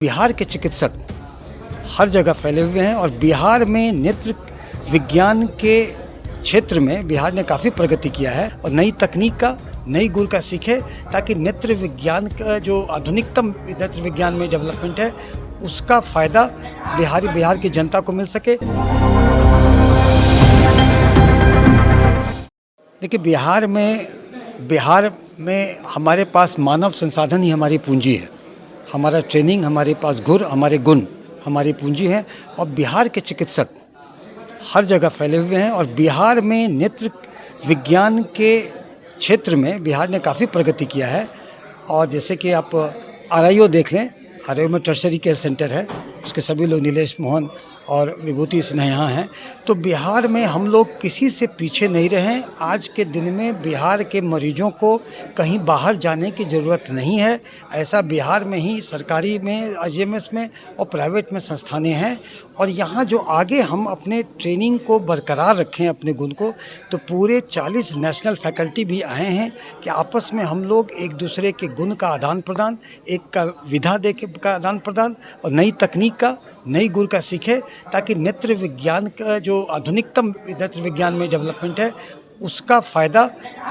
बिहार के चिकित्सक हर जगह फैले हुए हैं और बिहार में नेत्र विज्ञान के क्षेत्र में बिहार ने काफ़ी प्रगति किया है और नई तकनीक का नई गुर का सीखे ताकि नेत्र विज्ञान का जो आधुनिकतम नेत्र विज्ञान में डेवलपमेंट है उसका फ़ायदा बिहार की जनता को मिल सके। देखिए बिहार में हमारे पास मानव संसाधन ही हमारी पूंजी है, हमारा ट्रेनिंग, हमारे पास हमारे गुण हमारी पूंजी है और बिहार के चिकित्सक हर जगह फैले हुए हैं और बिहार में नेत्र विज्ञान के क्षेत्र में बिहार ने काफ़ी प्रगति किया है। और जैसे कि आप आरआईओ देख लें, आरआईओ में टर्शरी केयर सेंटर है, उसके सभी लोग नीलेश मोहन और विभूति सिन्हा यहाँ हैं। तो बिहार में हम लोग किसी से पीछे नहीं रहे। आज के दिन में बिहार के मरीजों को कहीं बाहर जाने की ज़रूरत नहीं है। ऐसा बिहार में ही सरकारी में, आईजीएमएस में और प्राइवेट में संस्थानें हैं और यहाँ जो आगे हम अपने ट्रेनिंग को बरकरार रखें, अपने गुण को, तो पूरे 40 नेशनल फैकल्टी भी आए हैं कि आपस में हम लोग एक दूसरे के गुण का आदान प्रदान, एक का विधा दे के का आदान प्रदान और नई तकनीक का नई गुर का सीखे ताकि नेत्र विज्ञान का जो आधुनिकतम नेत्र विज्ञान में डेवलपमेंट है उसका फ़ायदा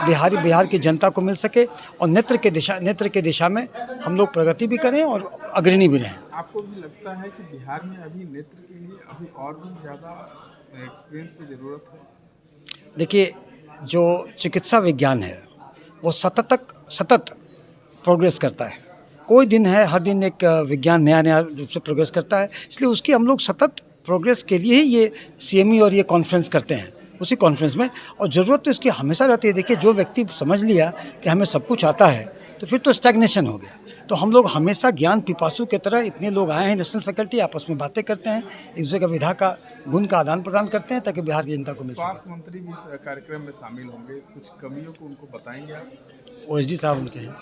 बिहार की जनता को मिल सके और नेत्र के दिशा में हम लोग प्रगति भी करें और अग्रणी भी रहें। आपको भी लगता है कि बिहार में अभी नेत्र के लिए अभी और भी ज़्यादा एक्सपीरियंस की ज़रूरत है? देखिए, जो चिकित्सा विज्ञान है वो सतत प्रोग्रेस करता है। कोई दिन है, हर दिन एक विज्ञान नया रूप से प्रोग्रेस करता है, इसलिए उसकी हम लोग सतत प्रोग्रेस के लिए ही ये सीएमई और ये कॉन्फ्रेंस करते हैं। उसी कॉन्फ्रेंस में और ज़रूरत तो इसकी हमेशा रहती है। देखिए, जो व्यक्ति समझ लिया कि हमें सब कुछ आता है तो फिर तो स्टैग्नेशन हो गया। तो हम लोग हमेशा ज्ञान पिपासु की तरह इतने लोग आए हैं नेशनल फैकल्टी, आपस में बातें करते हैं, एक दूसरे का विधा का गुण का आदान प्रदान करते हैं ताकि बिहार की जनता को मिल सके। स्वास्थ्य मंत्री भी इस कार्यक्रम में शामिल होंगे, कुछ कमियों को उनको बताएंगे आप? ओएसडी साहब उनके हैं।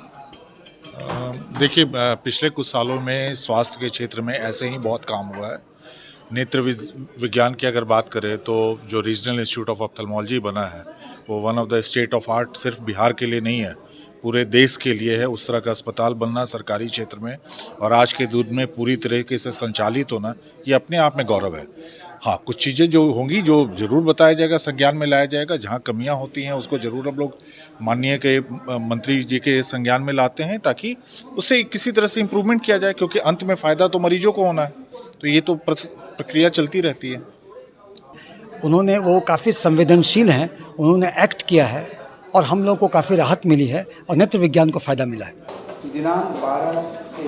देखिए, पिछले कुछ सालों में स्वास्थ्य के क्षेत्र में ऐसे ही बहुत काम हुआ है। नेत्र विज्ञान की अगर बात करें तो जो रीजनल इंस्टीट्यूट ऑफ ऑप्थेल्मोलॉजी बना है वो one of the state of art सिर्फ बिहार के लिए नहीं है, पूरे देश के लिए है। उस तरह का अस्पताल बनना सरकारी क्षेत्र में और आज के दौर में पूरी तरीके से संचालित होना, ये अपने आप में गौरव है। हाँ, कुछ चीज़ें जो होंगी जो ज़रूर बताया जाएगा, संज्ञान में लाया जाएगा। जहाँ कमियाँ होती हैं उसको ज़रूर हम लोग माननीय के मंत्री जी के संज्ञान में लाते हैं ताकि उससे किसी तरह से इम्प्रूवमेंट किया जाए, क्योंकि अंत में फ़ायदा तो मरीजों को होना है। तो ये तो प्रक्रिया चलती रहती है। उन्होंने वो काफ़ी संवेदनशील हैं, उन्होंने एक्ट किया है और हम लोगों को काफ़ी राहत मिली है और नेत्र विज्ञान को फ़ायदा मिला है। दिनांक 12 से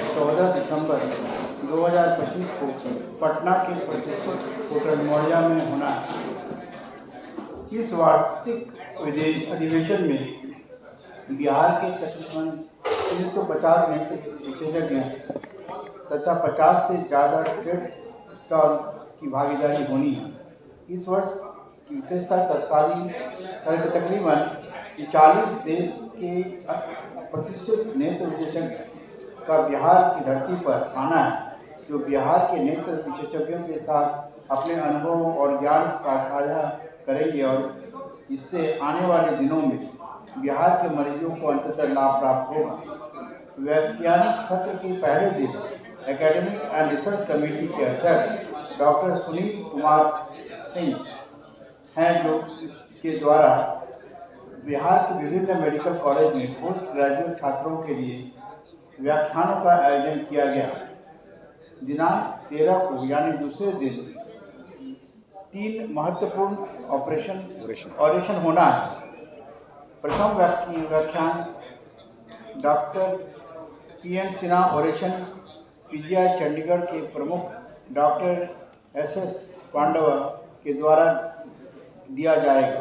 14 दिसंबर 2025 को पटना के प्रतिष्ठित होटल मौर्या में होना है। इस वार्षिक अधिवेशन में बिहार के तकरीबन 350 नेत्र विशेषज्ञ तथा 50 से ज़्यादा ट्रेड स्टॉल की भागीदारी होनी है। इस वर्ष की विशेषता तकरीबन 40 देश के प्रतिष्ठित नेत्र विशेषज्ञ का बिहार की धरती पर आना है, जो बिहार के नेत्र विशेषज्ञों के साथ अपने अनुभवों और ज्ञान का साझा करेंगे और इससे आने वाले दिनों में बिहार के मरीजों को अंततः लाभ प्राप्त होगा। वैज्ञानिक सत्र के पहले दिन एकेडमिक एंड रिसर्च कमेटी के अध्यक्ष डॉक्टर सुनील कुमार सिंह हैं, जो के द्वारा बिहार के विभिन्न मेडिकल कॉलेज में पोस्ट ग्रेजुएट छात्रों के लिए व्याख्यानों का आयोजन किया गया। दिनांक 13 को यानी दूसरे दिन 3 महत्वपूर्ण ऑपरेशन होना है। प्रथम व्याख्यान doctor PN Sinha operation PGI Chandigarh के प्रमुख डॉक्टर एसएस पांडव के द्वारा दिया जाएगा।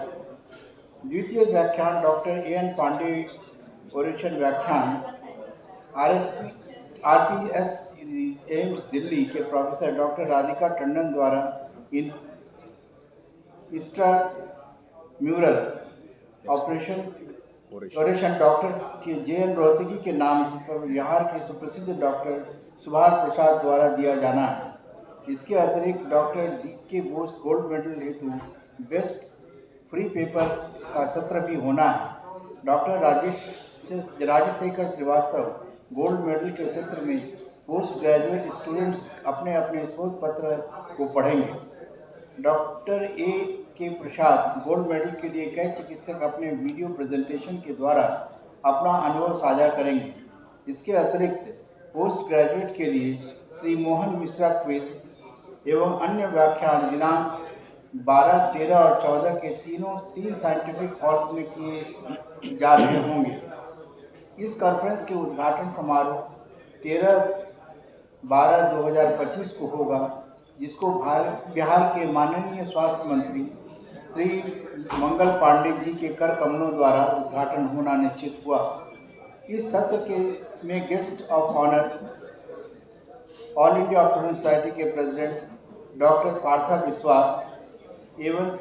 द्वितीय व्याख्यान डॉक्टर एएन पांडे ऑपरेशन व्याख्यान आरपीएस एम्स दिल्ली के प्रोफेसर डॉक्टर राधिका टंडन द्वारा इंस्ट्राम्यूरल ऑपरेशन डॉक्टर के जेएन रोहतगी के नाम पर बिहार के सुप्रसिद्ध डॉक्टर सुभाष प्रसाद द्वारा दिया जाना है। इसके अतिरिक्त doctor DK Bose gold medal हेतु बेस्ट फ्री पेपर का सत्र भी होना है। Doctor Rajesh Shekhar Srivastava gold medal के क्षेत्र में पोस्ट ग्रेजुएट स्टूडेंट्स अपने अपने शोध पत्र को पढ़ेंगे। डॉक्टर ए के प्रसाद गोल्ड मेडल के लिए कई चिकित्सक अपने वीडियो प्रेजेंटेशन के द्वारा अपना अनुभव साझा करेंगे। इसके अतिरिक्त पोस्ट ग्रेजुएट के लिए श्री मोहन मिश्रा क्विज एवं अन्य व्याख्यान दिनांक 12, 13 और 14 के तीन साइंटिफिक हॉल्स में किए जा रहे होंगे। इस कॉन्फ्रेंस के उद्घाटन समारोह 13/12/2025 को होगा, जिसको बिहार के माननीय स्वास्थ्य मंत्री श्री मंगल पांडे जी के कर कमलों द्वारा उद्घाटन होना निश्चित हुआ। इस सत्र में guest of honour all India ophthalmology society के प्रेसिडेंट डॉक्टर पार्था विश्वास एवं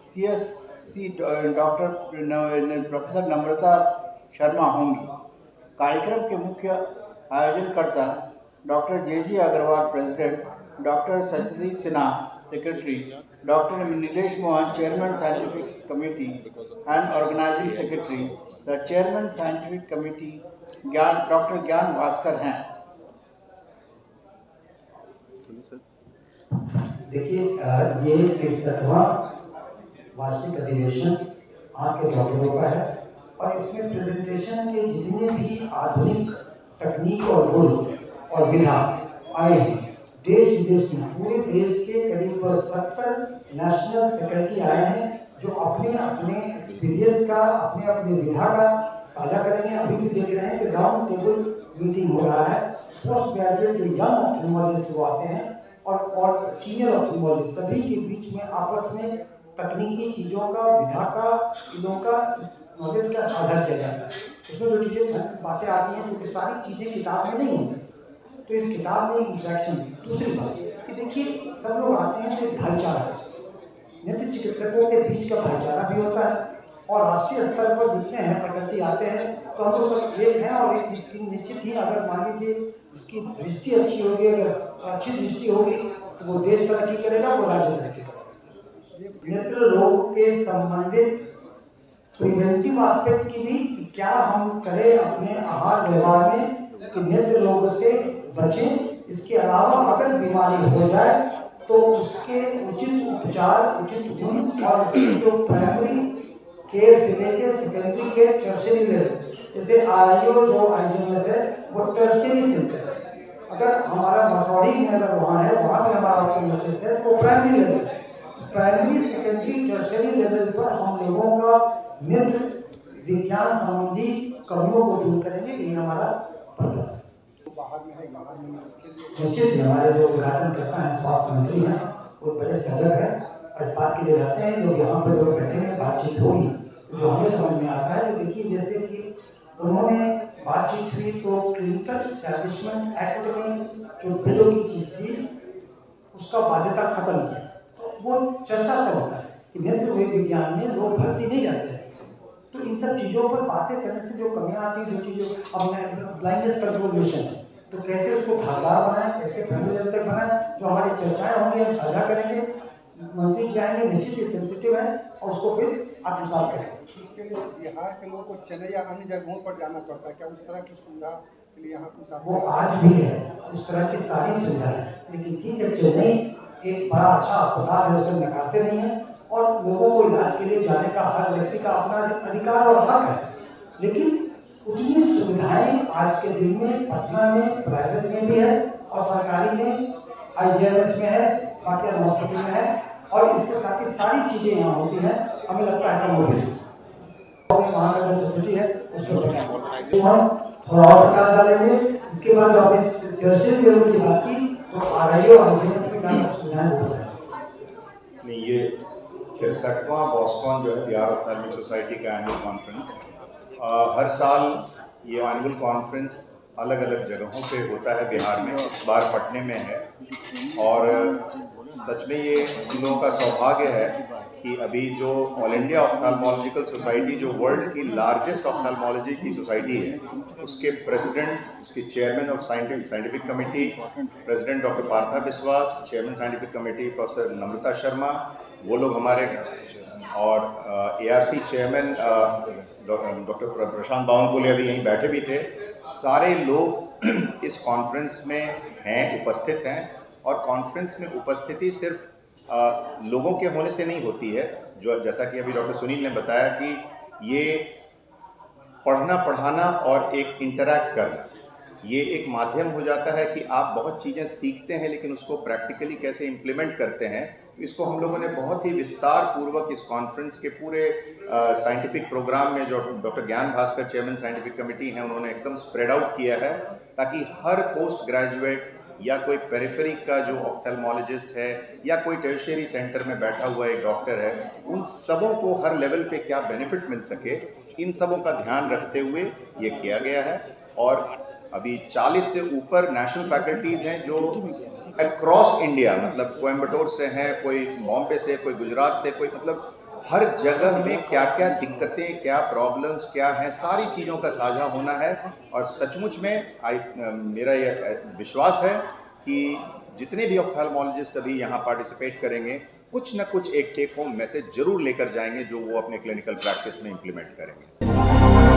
CSC doctor professor Namrata Sharma होंगी। कार्यक्रम के मुख्य आयोजनकर्ता doctor JG Agarwal president, doctor Sachdev Sinha secretary, doctor Nilesh Mohan chairman scientific committee and organising secretary, the chairman scientific committee doctor Gyan Bhaskar हैं। देखिए, ये 63वां वार्षिक अधिवेशन आपके डॉक्टरों का है और इसमें प्रेजेंटेशन के जितने भी आधुनिक तकनीक और गुण और विधा आए हैं, देश विदेश में पूरे देश के करीब 70 नेशनल फैकल्टी आए हैं जो अपने अपने एक्सपीरियंस का अपने अपने विधा का साझा करेंगे। अभी भी देख रहे हैं कि राउंड टेबल मीटिंग हो रहा है। पोस्ट ग्रेजुएट जो यंग ऑप्थेल्मोलॉजिस्ट वो आते हैं और सीनियर ऑप्थेल्मोलॉजिस्ट सभी के बीच में आपस में तकनीकी चीज़ों का विधा का चीज़ों का नॉलेज का साझा किया जाता है। इसमें जो चीज़ें बातें आती हैं क्योंकि सारी चीज़ें किताब में नहीं होती, तो इस किताब में इंट्रैक्शन। दूसरी बात कि देखिए, सब लोग आते हैं तो एक भाईचारा है, नेत्र चिकित्सकों के बीच का भाईचारा भी होता है और राष्ट्रीय स्तर पर जितने हैं फैकल्टी आते हैं तो हम लोग सब एक हैं और एक निश्चित ही अगर मान लीजिए जिसकी दृष्टि अच्छी होगी, अगर अच्छी दृष्टि होगी तो वो देश तरक्की करेगा, वो राज्य तरक्की करेगा। नेत्र रोग के संबंधित प्रिवेंटिव एस्पेक्ट की भी क्या हम करें अपने आहार व्यवहार में कि नेत्र रोग से बचें। इसके अलावा अगर बीमारी हो जाए तो उसके उचित उपचार, उचित गुण और इसकी जो प्राइमरी केयर से लेकर सेकेंडरी केयर, टर्शियरी लेवल, जैसे RIO जो IGMS है वो टर्शियरी सेंटर है। अगर हमारा मसौड़ी में अगर वहाँ है, वहाँ भी हमारा ऑप्थेल्मोलॉजिस्ट है तो primary level, primary secondary tertiary level पर हम लोगों का नेत्र विज्ञान संबंधी कमियों को दूर करेंगे। ये हमारा पर्पस है। निश्चित ही हमारे जो उद्घाटन करता है स्वास्थ्य मंत्री हैं, वो बड़े सजग है और इस बात के लिए रहते हैं। जो यहाँ पर लोग बैठेंगे, बातचीत होगी, जो हमें समझ में आता है कि देखिए जैसे कि उन्होंने बातचीत हुई तो क्लिनिकल एस्टैब्लिशमेंट एक्ट में जो बिलों की चीज़ थी उसका बाध्यता खत्म किया। तो वो चर्चा से होता है कि नेत्र विज्ञान में लोग भर्ती नहीं रहते हैं, तो इन सब चीज़ों पर बातें करने से जो कमियाँ आती हैं, जो चीज़ों अब ब्लाइंडनेस कंट्रोल मिशन है तो कैसे उसको धारदार बनाएं, कैसे फैमिली लेवल तक बनाएं, जो हमारी चर्चाएं होंगी हम साझा करेंगे। मंत्री जी आएंगे, निश्चित ही सेंसिटिव है और उसको फिर आत्मसात करेंगे। इसके लिए बिहार के लोगों को चेन्नई या अन्य जगहों पर जाना पड़ता है, क्या उस तरह की सुविधा के लिए यहाँ कुछ? वो आज भी है, उस तरह की सारी सुविधा है, लेकिन ठीक है चेन्नई एक बड़ा अच्छा अस्पताल है, उसे नकारते नहीं है और लोगों को इलाज के लिए जाने का हर व्यक्ति का अपना अधिकार और हक है, लेकिन उतनी सुविधाएं आज के दिन में पटना में प्राइवेट में भी है और सरकारी में IGMS में है, बाकी हॉस्पिटल में है और इसके साथ ही सारी चीज़ें यहाँ होती हैं। हमें लगता है कम होगी वहाँ का जो फैसिलिटी है उस पर बताएंगे, तो हम थोड़ा और प्रकाश डालेंगे। इसके बाद जो आपने टर्शियरी लेवल की बात की तो RIO और IGMS में क्या सुविधाएं होती हैं। नहीं, ये 63वां बॉस्कॉन जो है बिहार ऑप्थेल्मिक सोसाइटी का एनुअल कॉन्फ्रेंस, हर साल ये एनुअल कॉन्फ्रेंस अलग अलग जगहों पे होता है बिहार में। इस बार पटने में है और सच में ये हम लोगों का सौभाग्य है कि अभी जो ऑल इंडिया ऑप्थेल्मोलॉजिकल सोसाइटी जो वर्ल्ड की लार्जेस्ट ऑप्थेल्मोलॉजी की सोसाइटी है, उसके प्रेसिडेंट, उसके chairman of scientific committee president doctor Partha विश्वास, chairman scientific committee professor Namrata Sharma, वो लोग हमारे और ARC चेयरमैन डॉक्टर प्रशांत बावनकुले अभी यहीं बैठे भी थे। सारे लोग इस कॉन्फ्रेंस में हैं, उपस्थित हैं, और कॉन्फ्रेंस में उपस्थिति सिर्फ लोगों के होने से नहीं होती है, जो जैसा कि अभी डॉक्टर सुनील ने बताया कि ये पढ़ना पढ़ाना और एक इंटरैक्ट करना, ये एक माध्यम हो जाता है कि आप बहुत चीज़ें सीखते हैं लेकिन उसको प्रैक्टिकली कैसे इम्प्लीमेंट करते हैं। इसको हम लोगों ने बहुत ही विस्तार पूर्वक इस कॉन्फ्रेंस के पूरे साइंटिफिक प्रोग्राम में, जो doctor Gyan Bhaskar chairman scientific committee हैं, उन्होंने एकदम स्प्रेड आउट किया है ताकि हर पोस्ट ग्रेजुएट या कोई पेरिफेरी का जो ऑफ्थेल्मोलॉजिस्ट है या कोई टर्शियरी सेंटर में बैठा हुआ एक डॉक्टर है, उन सबों को हर लेवल पे क्या बेनिफिट मिल सके, इन सबों का ध्यान रखते हुए ये किया गया है। और अभी 40 से ऊपर नेशनल फैकल्टीज़ हैं जो अक्रॉस इंडिया, मतलब कोयम्बटूर से हैं, कोई बॉम्बे से, कोई गुजरात से, कोई मतलब हर जगह में क्या क्या दिक्कतें, क्या प्रॉब्लम्स क्या हैं, सारी चीज़ों का साझा होना है। और सचमुच में मेरा यह विश्वास है कि जितने भी ऑफ्थेल्मोलॉजिस्ट अभी यहाँ पार्टिसिपेट करेंगे, कुछ न कुछ एक टेक होम मैसेज जरूर लेकर जाएंगे जो वो अपने क्लिनिकल प्रैक्टिस में इम्प्लीमेंट करेंगे।